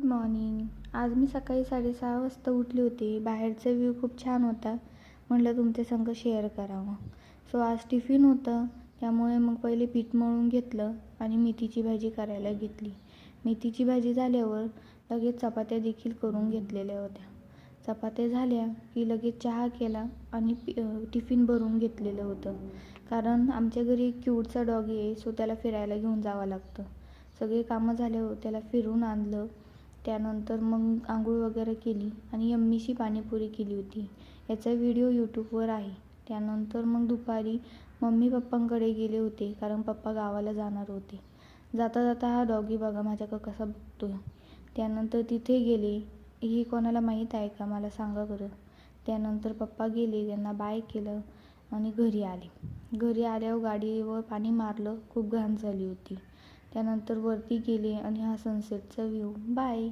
Morning. आज मी सकाळी 6:30 वाजता उठले होते. बाहेरचा व्ह्यू खूप छान होता. म्हटलं तुमच्या संग शेअर करावं. सो आज टिफिन होतं, त्यामुळे मग पहिले पीठ मळून घेतलं आणि मेथीची भाजी करायला घेतली. मेथीची भाजी झाल्यावर लगेच चपात्या देखील करून घेतलेल्या होत्या. चपात्या झाल्या की लगेच चहा केला आणि टिफिन भरून घेतलेलं होतं. कारण आमच्या घरी एक क्यूटचा डॉगी आहे, सो त्याला फिरायला घेऊन जावं लागतं. सगळे कामं झाल्यावर त्याला फिरून आणलं. त्यानंतर मग आंघोळ वगैरे केली आणि यम्मीशी पाणीपुरी केली होती. याचा व्हिडिओ यूट्यूबवर आहे. त्यानंतर मग दुपारी मम्मी पप्पांकडे गेले होते, कारण पप्पा गावाला जाणार होते. जाता जाता हा डॉगी बघा माझ्याकडं कसा बघतोय. त्यानंतर तिथे गेले. हे कोणाला माहीत आहे का मला सांगा बरं. त्यानंतर पप्पा गेले, त्यांना बाय केलं आणि घरी आले. घरी आल्यावर गाडीवर पाणी मारलं, खूप घाण झाली होती. त्यानंतर वरती गेले आणि हा सनसेटचा व्ह्यू. बाय.